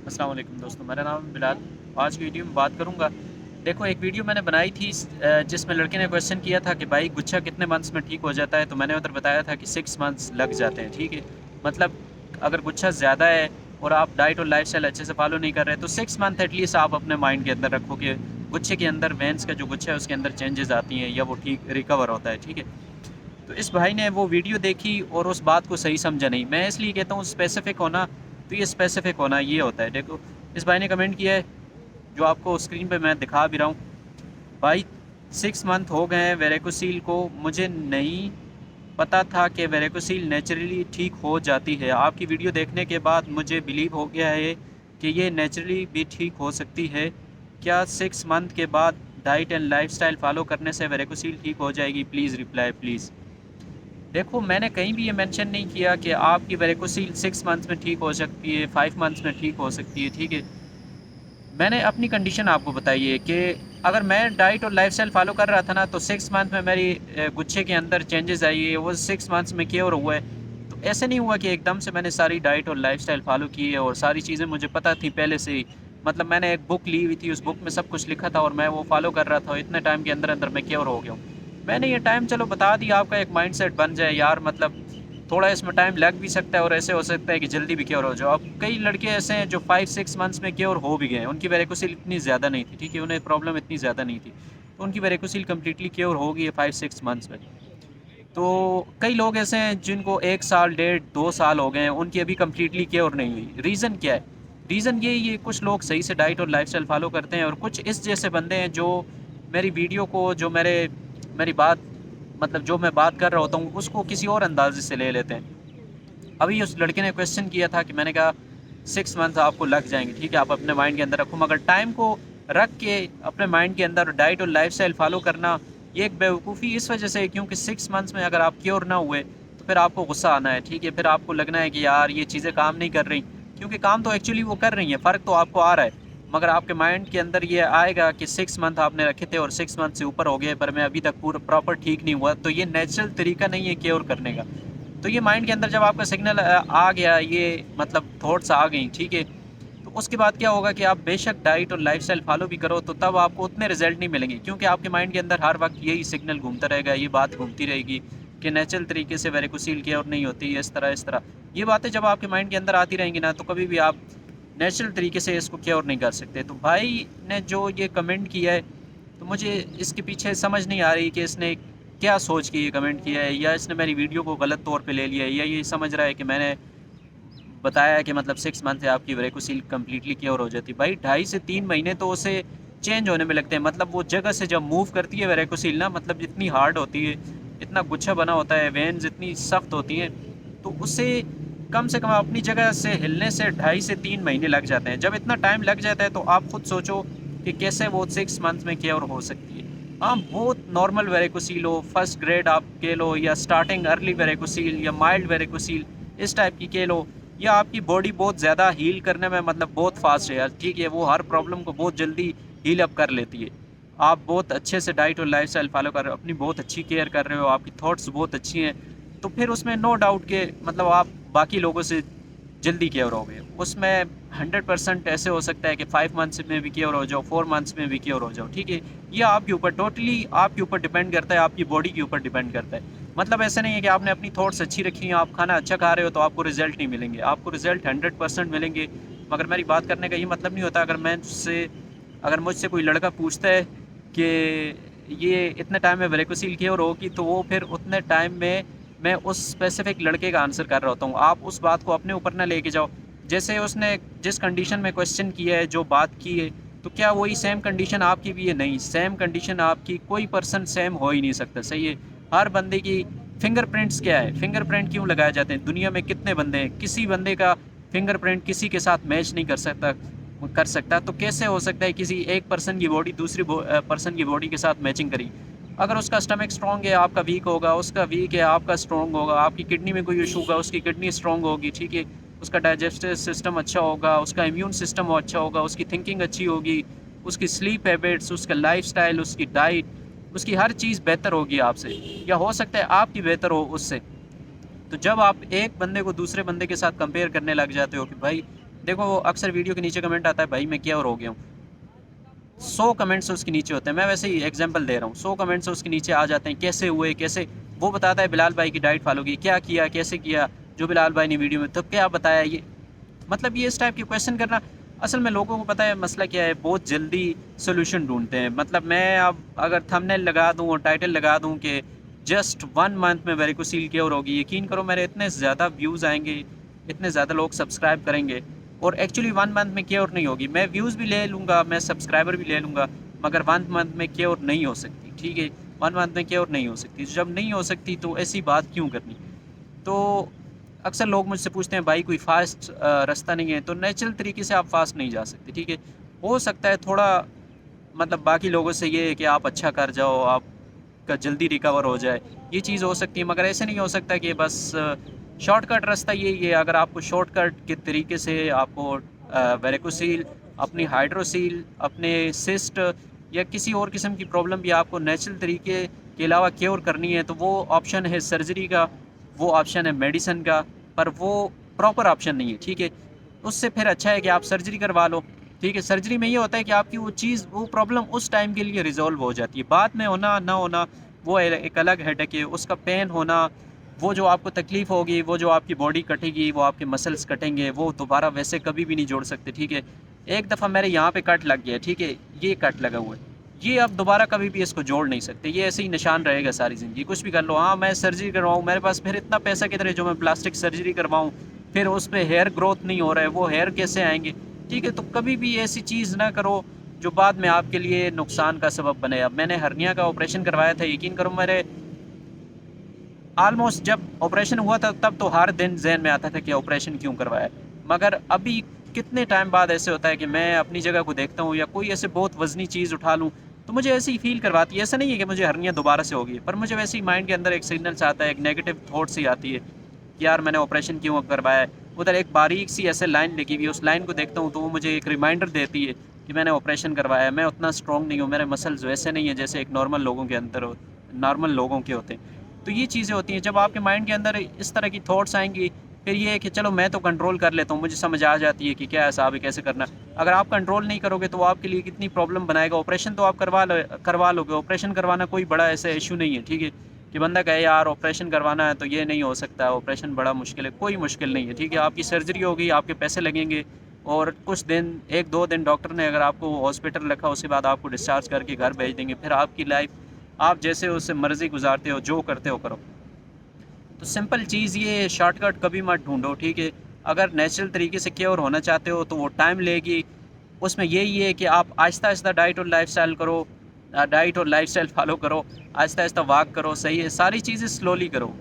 السلام علیکم دوستوں، میرا نام ہے بلال۔ آج کی ویڈیو میں بات کروں گا۔ دیکھو، ایک ویڈیو میں نے بنائی تھی جس میں لڑکے نے کویشچن کیا تھا کہ بھائی گچھا کتنے منتھس میں ٹھیک ہو جاتا ہے، تو میں نے ادھر بتایا تھا کہ 6 منتھس لگ جاتے ہیں، ٹھیک ہے۔ مطلب اگر گچھا زیادہ ہے اور آپ ڈائٹ اور لائف اسٹائل اچھے سے فالو نہیں کر رہے تو 6 منتھ ایٹ لیسٹ آپ اپنے مائنڈ کے اندر رکھو کہ گچھے کے اندر وینس کا جو گچھا ہے اس کے اندر چینجز آتی ہیں یا وہ ٹھیک ریکور ہوتا ہے، ٹھیک ہے۔ تو اس بھائی نے وہ ویڈیو دیکھی اور اس بات کو صحیح سمجھا نہیں۔ میں اس لیے کہتا ہوں اسپیسیفک ہونا، تو یہ اسپیسیفک ہونا یہ ہوتا ہے۔ دیکھو، اس بھائی نے کمنٹ کیا ہے جو آپ کو اسکرین پہ میں دکھا بھی رہا ہوں۔ بھائی 6 منتھ ہو گئے ہیں ویریکوسیل کو، مجھے نہیں پتا تھا کہ ویریکوسیل نیچرلی ٹھیک ہو جاتی ہے۔ آپ کی ویڈیو دیکھنے کے بعد مجھے بلیو ہو گیا ہے کہ یہ نیچرلی بھی ٹھیک ہو سکتی ہے۔ کیا 6 منتھ کے بعد diet and life style follow کرنے سے ویریکوسیل ٹھیک ہو جائے گی؟ Please reply please. دیکھو، میں نے کہیں بھی یہ مینشن نہیں کیا کہ آپ کی ویریکوسیل 6 منتھس میں ٹھیک ہو سکتی ہے، 5 منتھس میں ٹھیک ہو سکتی ہے، ٹھیک ہے۔ میں نے اپنی کنڈیشن آپ کو بتائی ہے کہ اگر میں ڈائٹ اور لائف سٹائل فالو کر رہا تھا نا تو 6 منتھ میں میری گچھے کے اندر چینجز آئی ہے، وہ 6 منتھس میں کیور ہوا ہے۔ تو ایسے نہیں ہوا کہ ایک دم سے میں نے ساری ڈائٹ اور لائف سٹائل فالو کی ہے اور ساری چیزیں مجھے پتہ تھی پہلے سے ہی۔ مطلب میں نے ایک بک لی ہوئی تھی، اس بک میں سب کچھ لکھا تھا اور میں وہ فالو کر رہا تھا، اور اتنے ٹائم کے اندر اندر میں کیور ہو گیا ہوں۔ میں نے یہ ٹائم چلو بتا دیا، آپ کا ایک مائنڈ سیٹ بن جائے یار، مطلب تھوڑا اس میں ٹائم لگ بھی سکتا ہے اور ایسے ہو سکتا ہے کہ جلدی بھی کیور ہو جاؤ۔ اب کئی لڑکے ایسے ہیں جو 5-6 منتھس میں کیور ہو بھی گئے ہیں، ان کی ویریکوسیل اتنی زیادہ نہیں تھی، ٹھیک ہے، انہیں پرابلم اتنی زیادہ نہیں تھی، تو ان کی ویریکوسیل کمپلیٹلی کیور ہو گئی ہے 5-6 منتھس میں۔ تو کئی لوگ ایسے ہیں جن کو 1 سال 1.5-2 سال ہو گئے ہیں، ان کی ابھی کمپلیٹلی کیور نہیں ہوئی۔ ریزن کیا ہے؟ ریزن یہی ہے، کچھ لوگ صحیح سے ڈائٹ اور لائف اسٹائل فالو کرتے ہیں، اور کچھ اس جیسے بندے ہیں جو میری ویڈیو کو، جو میری بات، مطلب جو میں بات کر رہا ہوتا ہوں اس کو کسی اور اندازے سے لے لیتے ہیں۔ ابھی اس لڑکے نے کویشچن کیا تھا کہ میں نے کہا 6 منتھ آپ کو لگ جائیں گے، ٹھیک ہے، آپ اپنے مائنڈ کے اندر رکھو، مگر ٹائم کو رکھ کے اپنے مائنڈ کے اندر ڈائٹ اور لائف سٹائل فالو کرنا یہ ایک بیوقوفی اس وجہ سے ہے کیونکہ 6 منتھس میں اگر آپ کیور نہ ہوئے تو پھر آپ کو غصہ آنا ہے، ٹھیک ہے، پھر آپ کو لگنا ہے کہ یار یہ چیزیں کام نہیں کر رہی، کیونکہ کام تو ایکچولی وہ کر رہی ہیں، فرق تو آپ کو آ رہا ہے، مگر آپ کے مائنڈ کے اندر یہ آئے گا کہ 6 منتھ آپ نے رکھے تھے اور 6 منتھ سے اوپر ہو گئے پر میں ابھی تک پورا پراپر ٹھیک نہیں ہوا، تو یہ نیچرل طریقہ نہیں ہے کیور کرنے کا۔ تو یہ مائنڈ کے اندر جب آپ کا سگنل آ گیا، یہ مطلب تھاٹس آ گئیں، ٹھیک ہے، تو اس کے بعد کیا ہوگا کہ آپ بے شک ڈائٹ اور لائف سٹائل فالو بھی کرو تو تب آپ کو اتنے رزلٹ نہیں ملیں گے، کیونکہ آپ کے مائنڈ کے اندر ہر وقت یہی سگنل گھومتا رہے گا، یہ بات گھومتی رہے گی کہ نیچرل طریقے سے ویریکوسیل کیور نہیں ہوتی، اس طرح یہ باتیں جب آپ کے مائنڈ کے اندر آتی رہیں گی نا تو کبھی بھی آپ نیچرل طریقے سے اس کو کیور نہیں کر سکتے۔ تو بھائی نے جو یہ کمنٹ کیا ہے تو مجھے اس کے پیچھے سمجھ نہیں آ رہی کہ اس نے کیا سوچ کے یہ کمنٹ کیا ہے، یا اس نے میری ویڈیو کو غلط طور پہ لے لیا ہے، یا یہ سمجھ رہا ہے کہ میں نے بتایا ہے کہ مطلب 6 منتھ ہے آپ کی ویریکوسیل کمپلیٹلی کیور ہو جاتی ہے۔ بھائی 2.5 سے 3 مہینے تو اسے چینج ہونے میں لگتے ہیں، مطلب وہ جگہ سے جب موو کرتی ہے ویریکوسیل نا، مطلب اتنی ہارڈ ہوتی ہے، اتنا گچھا بنا ہوتا ہے، وینز اتنی سخت ہوتی ہیں، تو اسے کم سے کم اپنی جگہ سے ہلنے سے 2.5 سے 3 مہینے لگ جاتے ہیں۔ جب اتنا ٹائم لگ جاتا ہے تو آپ خود سوچو کہ کیسے وہ 6 منتھ میں کیور ہو سکتی ہے۔ ہاں، بہت نارمل ویریکوسیل ہو، فرسٹ گریڈ آپ کہہ لو، یا سٹارٹنگ ارلی ویریکوسیل، یا مائلڈ ویریکوسیل اس ٹائپ کی کہہ لو، یا آپ کی باڈی بہت زیادہ ہیل کرنے میں مطلب بہت فاسٹ ہے یار، ٹھیک ہے، وہ ہر پرابلم کو بہت جلدی ہیل اپ کر لیتی ہے۔ آپ بہت اچھے سے ڈائٹ اور لائف سٹائل فالو کر رہے ہو، اپنی بہت اچھی کیئر کر رہے ہو، آپ کی تھاٹس بہت اچھی ہیں، تو پھر اس میں نو ڈاؤٹ کہ مطلب آپ باقی لوگوں سے جلدی کیور ہو گئے۔ اس میں 100% ایسے ہو سکتا ہے کہ 5 منتھس میں بھی کیور ہو جاؤ، 4 منتھس میں بھی کیور ہو جاؤ، ٹھیک ہے۔ یہ آپ کے اوپر ٹوٹلی آپ کے اوپر ڈیپینڈ کرتا ہے، آپ کی باڈی کے اوپر ڈیپینڈ کرتا ہے۔ مطلب ایسا نہیں ہے کہ آپ نے اپنی تھاٹس اچھی رکھی ہیں، آپ کھانا اچھا کھا رہے ہو تو آپ کو رزلٹ نہیں ملیں گے، آپ کو رزلٹ 100% ملیں گے۔ مگر میری بات کرنے کا یہ مطلب نہیں ہوتا اگر مجھ سے کوئی لڑکا پوچھتا ہے کہ یہ اتنے ٹائم میں ویریکوسیل کیور ہوگی، تو وہ پھر اتنے ٹائم میں اس اسپیسیفک لڑکے کا آنسر کر رہا ہوتا ہوں۔ آپ اس بات کو اپنے اوپر نہ لے کے جاؤ، جیسے اس نے جس کنڈیشن میں کویشچن کیا ہے، جو بات کی ہے، تو کیا وہی سیم کنڈیشن آپ کی بھی ہے؟ نہیں، سیم کنڈیشن آپ کی کوئی پرسن سیم ہو ہی نہیں سکتا، صحیح ہے۔ ہر بندے کی فنگر پرنٹس کیا ہے، فنگر پرنٹ کیوں لگائے جاتے ہیں؟ دنیا میں کتنے بندے ہیں، کسی بندے کا فنگر پرنٹ کسی کے ساتھ میچ نہیں کر سکتا، تو کیسے ہو سکتا ہے کسی ایک پرسن کی باڈی دوسری پرسن کی باڈی کے ساتھ میچنگ کری؟ اگر اس کا اسٹمک اسٹرانگ ہے آپ کا ویک ہوگا، اس کا ویک ہے آپ کا اسٹرانگ ہوگا، آپ کی کڈنی میں کوئی ایشو ہوگا اس کی کڈنی اسٹرانگ ہوگی، ٹھیک ہے، اس کا ڈائجسٹو سسٹم اچھا ہوگا، اس کا امیون سسٹم اچھا ہوگا، اس کی تھنکنگ اچھی ہوگی، اس کی سلیپ ہیبٹس، اس کا لائف سٹائل، اس کی ڈائٹ، اس کی ہر چیز بہتر ہوگی آپ سے، یا ہو سکتا ہے آپ کی بہتر ہو اس سے۔ تو جب آپ ایک بندے کو دوسرے بندے کے ساتھ کمپیئر کرنے لگ جاتے ہو کہ بھائی دیکھو اکثر ویڈیو کے نیچے کمنٹ آتا ہے بھائی میں کیور ہو گیا ہوں، 100 کمنٹس اس کے نیچے ہوتے ہیں، میں ویسے ہی ایگزامپل دے رہا ہوں، 100 کمنٹس اس کے نیچے آ جاتے ہیں کیسے ہوئے کیسے، وہ بتاتا ہے بلال بھائی کی ڈائٹ فالو کی، کیا کیا کیسے کیا جو بلال بھائی نے ویڈیو میں، تو کیا بتایا، یہ مطلب یہ اس ٹائپ کے کویشچن کرنا اصل میں لوگوں کو پتہ ہے مسئلہ کیا ہے، بہت جلدی سولوشن ڈھونڈتے ہیں. مطلب میں اب اگر تھمبنیل لگا دوں اور ٹائٹل لگا دوں کہ جسٹ 1 منتھ میں ویریکوسیل کیور ہوگی، یقین کرو میرے اتنے زیادہ ویوز آئیں گے، اتنے زیادہ لوگ سبسکرائب کریں گے، اور ایکچولی 1 منتھ میں کیور نہیں ہوگی. میں ویوز بھی لے لوں گا، میں سبسکرائبر بھی لے لوں گا، مگر 1 منتھ میں کیور نہیں ہو سکتی. ٹھیک ہے، 1 منتھ میں کیور نہیں ہو سکتی. جب نہیں ہو سکتی تو ایسی بات کیوں کرنی. تو اکثر لوگ مجھ سے پوچھتے ہیں بھائی کوئی فاسٹ راستہ نہیں ہے، تو نیچرل طریقے سے آپ فاسٹ نہیں جا سکتے. ٹھیک ہے، ہو سکتا ہے تھوڑا مطلب باقی لوگوں سے یہ ہے کہ آپ اچھا کر جاؤ، آپ کا جلدی ریکور ہو جائے، یہ چیز ہو سکتی ہے، مگر ایسے نہیں ہو سکتا کہ بس شارٹ کٹ راستہ یہی ہے. اگر آپ کو شارٹ کٹ کے طریقے سے آپ کو ویریکوسیل، اپنی ہائیڈروسیل، اپنے سسٹ یا کسی اور قسم کی پرابلم بھی آپ کو نیچرل طریقے کے علاوہ کیور کرنی ہے، تو وہ آپشن ہے سرجری کا، وہ آپشن ہے میڈیسن کا، پر وہ پراپر آپشن نہیں ہے. ٹھیک ہے، اس سے پھر اچھا ہے کہ آپ سرجری کروا لو. ٹھیک ہے، سرجری میں یہ ہوتا ہے کہ آپ کی وہ چیز، وہ پرابلم اس ٹائم کے لیے ریزولو ہو جاتی ہے. بعد میں ہونا نہ ہونا وہ ایک الگ ہیڈک ہے. اس کا پین ہونا، وہ جو آپ کو تکلیف ہوگی، وہ جو آپ کی باڈی کٹے گی، وہ آپ کے مسلس کٹیں گے، وہ دوبارہ ویسے کبھی بھی نہیں جوڑ سکتے. ٹھیک ہے، ایک دفعہ میرے یہاں پہ کٹ لگ گیا، ٹھیک ہے، یہ کٹ لگا ہوا ہے، یہ اب دوبارہ کبھی بھی اس کو جوڑ نہیں سکتے. یہ ایسے ہی نشان رہے گا ساری زندگی. کچھ بھی کر لو، ہاں میں سرجری کرواؤں، میرے پاس پھر اتنا پیسہ کدھر ہے جو میں پلاسٹک سرجری کرواؤں، پھر اس پہ ہیئر گروتھ نہیں ہو رہا ہے، وہ ہیئر کیسے آئیں گے. ٹھیک ہے، تو کبھی بھی ایسی چیز نہ کرو جو بعد میں آپ کے لیے نقصان کا سبب بنے. اب میں نے ہرنیا کا آپریشن کروایا تھا، یقین کرو میرے آلموسٹ جب آپریشن ہوا تھا تب تو ہر دن ذہن میں آتا تھا کہ آپریشن کیوں کروایا. مگر ابھی کتنے ٹائم بعد ایسے ہوتا ہے کہ میں اپنی جگہ کو دیکھتا ہوں یا کوئی ایسے بہت وزنی چیز اٹھا لوں تو مجھے ایسی ہی فیل کرواتی ہے. ایسا نہیں ہے کہ مجھے ہرنیا دوبارہ سے ہوگی، پر مجھے ویسے ہی مائنڈ کے اندر ایک سگنل آتا ہے، ایک نیگیٹو تھاٹ سی آتی ہے کہ یار میں نے آپریشن کیوں کروایا ہے. ادھر ایک باریک سی ایسے لائن لگی ہوئی ہے، اس لائن کو دیکھتا ہوں تو وہ مجھے ایک ریمائنڈر دیتی ہے کہ میں نے آپریشن کروایا ہے. میں اتنا اسٹرانگ نہیں ہوں، میرے مسلز ویسے نہیں ہیں جیسے ایک نارمل لوگوں کے اندر نارمل لوگوں کے ہوتے ہیں. تو یہ چیزیں ہوتی ہیں جب آپ کے مائنڈ کے اندر اس طرح کی تھاٹس آئیں گی، پھر یہ ہے کہ چلو میں تو کنٹرول کر لیتا ہوں، مجھے سمجھ آ جاتی ہے کہ کیا حساب ہے کیسے کرنا. اگر آپ کنٹرول نہیں کرو گے تو وہ آپ کے لیے کتنی پرابلم بنائے گا. آپریشن تو آپ کروا لو گے، آپریشن کروانا کوئی بڑا ایسا ایشو نہیں ہے. ٹھیک ہے، کہ بندہ کہے یار آپریشن کروانا ہے تو یہ نہیں ہو سکتا، آپریشن بڑا مشکل ہے، کوئی مشکل نہیں ہے. ٹھیک ہے، آپ کی سرجری ہوگی، آپ کے پیسے لگیں گے، اور کچھ دن 1-2 دن ڈاکٹر نے اگر آپ کو ہاسپٹل رکھا، اس کے بعد آپ کو ڈسچارج کر کے گھر بھیج دیں گے. پھر آپ کی لائف آپ جیسے اس سے مرضی گزارتے ہو، جو کرتے ہو کرو. تو سمپل چیز یہ ہے، شارٹ کٹ کبھی مت ڈھونڈو. ٹھیک ہے، اگر نیچرل طریقے سے کیور ہونا چاہتے ہو تو وہ ٹائم لے گی. اس میں یہی ہے کہ آپ آہستہ آہستہ ڈائٹ اور لائف سٹائل کرو، ڈائٹ اور لائف سٹائل فالو کرو، آہستہ آہستہ واک کرو. صحیح ہے، ساری چیزیں سلولی کرو.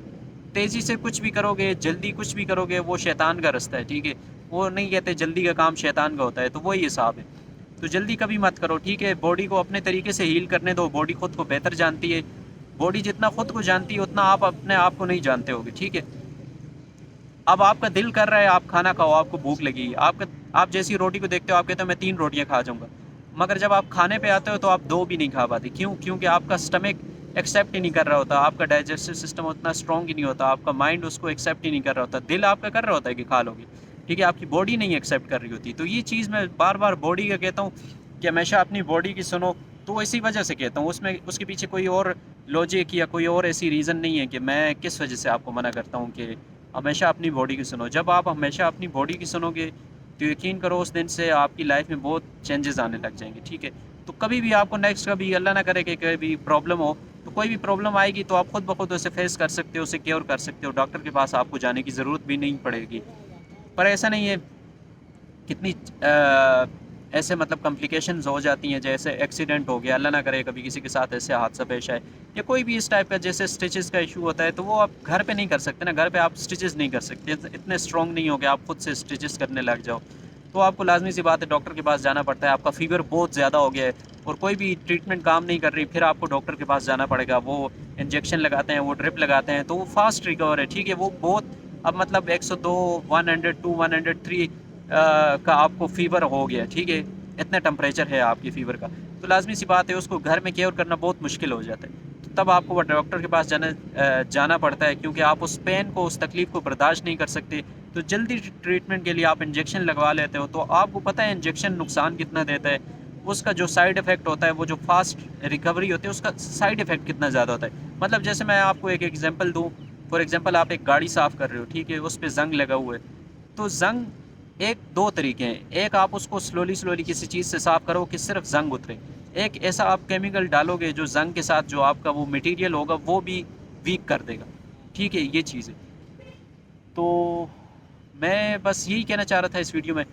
تیزی سے کچھ بھی کرو گے، جلدی کچھ بھی کرو گے، وہ شیطان کا رستہ ہے. ٹھیک ہے، وہ نہیں کہتے جلدی کا کام شیطان کا ہوتا ہے، تو وہی حساب ہے. تو جلدی کبھی مت کرو. ٹھیک ہے، باڈی کو اپنے طریقے سے ہیل کرنے دو، باڈی خود کو بہتر جانتی ہے. باڈی جتنا خود کو جانتی ہے اتنا آپ اپنے آپ کو نہیں جانتے ہوگے. ٹھیک ہے، اب آپ کا دل کر رہا ہے آپ کھانا کھاؤ، آپ کو بھوک لگی، آپ جیسی روٹی کو دیکھتے ہو آپ کہتے ہو میں 3 روٹیاں کھا جاؤں گا، مگر جب آپ کھانے پہ آتے ہو تو آپ 2 بھی نہیں کھا پاتے. کیوں؟ کیونکہ آپ کا سٹمک ایکسیپٹ ہی نہیں کر رہا ہوتا، آپ کا ڈائجسٹو سسٹم اتنا اسٹرانگ ہی نہیں ہوتا، آپ کا مائنڈ اس کو ایکسیپٹ ہی نہیں کر رہا ہوتا. دل آپ کا کر رہا ہوتا ہے کہ کھا لو گے، ٹھیک ہے، آپ کی باڈی نہیں ایکسیپٹ کر رہی ہوتی. تو یہ چیز میں بار بار باڈی کا کہتا ہوں کہ ہمیشہ اپنی باڈی کی سنو. تو اسی وجہ سے کہتا ہوں، اس کے پیچھے کوئی اور لاجک یا کوئی اور ایسی ریزن نہیں ہے کہ میں کس وجہ سے آپ کو منع کرتا ہوں کہ ہمیشہ اپنی باڈی کی سنو. جب آپ ہمیشہ اپنی باڈی کی سنو گے تو یقین کرو اس دن سے آپ کی لائف میں بہت چینجز آنے لگ جائیں گے. ٹھیک ہے، تو کبھی بھی آپ کو نیکسٹ کبھی اللہ نہ کرے کہ کبھی پرابلم ہو، تو کوئی بھی پرابلم آئے گی تو آپ خود بخود اسے فیس کر سکتے ہو، اسے کیور کر سکتے ہو. ڈاکٹر کے پاس آپ کو جانے کی ضرورت بھی نہیں پڑے گی. پر ایسا نہیں ہے، کتنی ایسے مطلب کمپلیکیشنز ہو جاتی ہیں، جیسے ایکسیڈنٹ ہو گیا، اللہ نہ کرے کبھی کسی کے ساتھ ایسے حادثہ پیش آئے، یا کوئی بھی اس ٹائپ کا جیسے سٹیچز کا ایشو ہوتا ہے، تو وہ آپ گھر پہ نہیں کر سکتے نا. گھر پہ آپ سٹیچز نہیں کر سکتے، اتنے اسٹرانگ نہیں ہو کہ آپ خود سے سٹیچز کرنے لگ جاؤ. تو آپ کو لازمی سی بات ہے ڈاکٹر کے پاس جانا پڑتا ہے. آپ کا فیور بہت زیادہ ہو گیا ہے اور کوئی بھی ٹریٹمنٹ کام نہیں کر رہی، پھر آپ کو ڈاکٹر کے پاس جانا پڑے گا. وہ انجیکشن لگاتے ہیں، وہ ڈرپ لگاتے ہیں، تو وہ فاسٹ ریکور ہے. ٹھیک ہے، وہ بہت اب مطلب 102 102 103 کا آپ کو فیور ہو گیا. ٹھیک ہے، اتنا ٹمپریچر ہے آپ کی فیور کا، تو لازمی سی بات ہے اس کو گھر میں کیئر کرنا بہت مشکل ہو جاتا ہے. تو تب آپ کو ڈاکٹر کے پاس جانا پڑتا ہے، کیونکہ آپ اس پین کو، اس تکلیف کو برداشت نہیں کر سکتے. تو جلدی ٹریٹمنٹ کے لیے آپ انجیکشن لگوا لیتے ہو، تو آپ کو پتہ ہے انجیکشن نقصان کتنا دیتا ہے، اس کا جو سائیڈ ایفیکٹ ہوتا ہے، وہ جو فاسٹ ریکوری ہوتی ہے اس کا سائیڈ ایفیکٹ کتنا زیادہ ہوتا ہے۔ مطلب جیسے میں آپ کو ایک ایگزامپل دوں، فار ایگزامپل آپ ایک گاڑی صاف کر رہے ہو، ٹھیک ہے، اس پہ زنگ لگا ہوا ہے، تو زنگ ایک دو طریقے ہیں، ایک آپ اس کو سلولی کسی چیز سے صاف کرو کہ صرف زنگ اترے، ایک ایسا آپ کیمیکل ڈالو گے جو زنگ کے ساتھ جو آپ کا وہ مٹیریل ہوگا وہ بھی ویک کر دے گا، ٹھیک ہے، یہ چیز ہے۔ تو میں بس یہی کہنا چاہ رہا تھا اس ویڈیو میں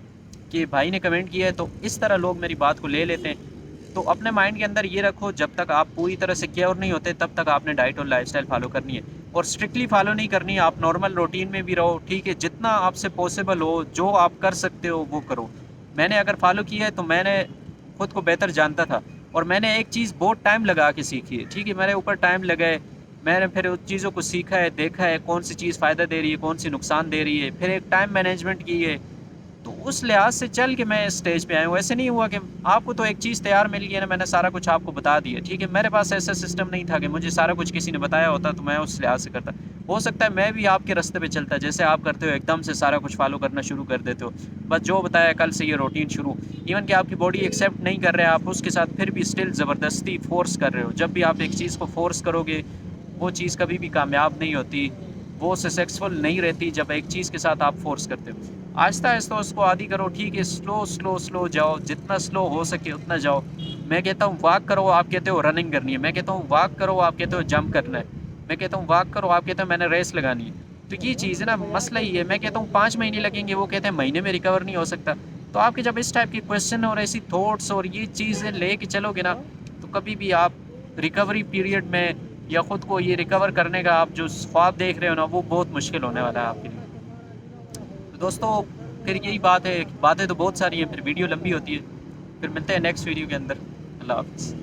کہ بھائی نے کمنٹ کیا ہے تو اس طرح لوگ میری بات کو لے لیتے ہیں، تو اپنے مائنڈ کے اندر یہ رکھو جب تک آپ پوری طرح سے کیئر نہیں ہوتے تب تک آپ نے ڈائٹ اور لائف سٹائل فالو کرنی ہے، اور اسٹرکٹلی فالو نہیں کرنی ہے، آپ نارمل روٹین میں بھی رہو، ٹھیک ہے، جتنا آپ سے پاسبل ہو جو آپ کر سکتے ہو وہ کرو۔ میں نے اگر فالو کیا ہے تو میں نے خود کو بہتر جانتا تھا، اور میں نے ایک چیز بہت ٹائم لگا کے سیکھی ہے، ٹھیک ہے، میرے اوپر ٹائم لگا ہے، میں نے پھر ان چیزوں کو سیکھا ہے، دیکھا ہے کون سی چیز فائدہ دے رہی ہے کون سی نقصان دے رہی ہے، پھر ایک ٹائم مینجمنٹ کی ہے، تو اس لحاظ سے چل کے میں اسٹیج پہ آیا ہوں۔ ایسے نہیں ہوا کہ آپ کو تو ایک چیز تیار مل گئی ہے نا، میں نے سارا کچھ آپ کو بتا دیا، ٹھیک ہے، میرے پاس ایسا سسٹم نہیں تھا کہ مجھے سارا کچھ کسی نے بتایا ہوتا تو میں اس لحاظ سے کرتا۔ ہو سکتا ہے میں بھی آپ کے راستے پہ چلتا جیسے آپ کرتے ہو، ایک دم سے سارا کچھ فالو کرنا شروع کر دیتے ہو، بس جو بتایا کل سے یہ روٹین شروع، ایون کہ آپ کی باڈی ایکسیپٹ نہیں کر رہے، آپ اس کے ساتھ پھر بھی اسٹل زبردستی فورس کر رہے ہو۔ جب بھی آپ ایک چیز کو فورس کرو گے وہ چیز کبھی بھی کامیاب نہیں ہوتی، وہ سکسیزفل نہیں رہتی جب ایک چیز کے ساتھ آپ فورس کرتے ہو۔ آہستہ آہستہ اس کو عادی کرو، ٹھیک ہے، سلو جاؤ، جتنا سلو ہو سکے اتنا جاؤ۔ میں کہتا ہوں واک کرو، آپ کہتے ہو رننگ کرنی ہے، میں کہتا ہوں واک کرو، آپ کہتے ہو جمپ کرنا ہے، میں کہتا ہوں واک کرو، آپ کہتے ہو میں نے ریس لگانی ہے۔ تو یہ چیز ہے نا، مسئلہ ہی ہے، میں کہتا ہوں 5 مہینے لگیں گے، وہ کہتے ہیں مہینے میں ریکور نہیں ہو سکتا۔ تو آپ کے جب اس ٹائپ کی کویشچن اور ایسی تھاٹس اور یہ چیزیں لے کے چلو گے نا، تو کبھی بھی آپ ریکوری پیریڈ میں یا خود کو یہ ریکور کرنے کا آپ جو خواب دیکھ رہے ہو نا وہ بہت مشکل ہونے والا ہے آپ کے لیے۔ تو دوستو پھر یہی بات ہے، باتیں تو بہت ساری ہیں، پھر ویڈیو لمبی ہوتی ہے، پھر ملتے ہیں نیکسٹ ویڈیو کے اندر۔ اللہ حافظ۔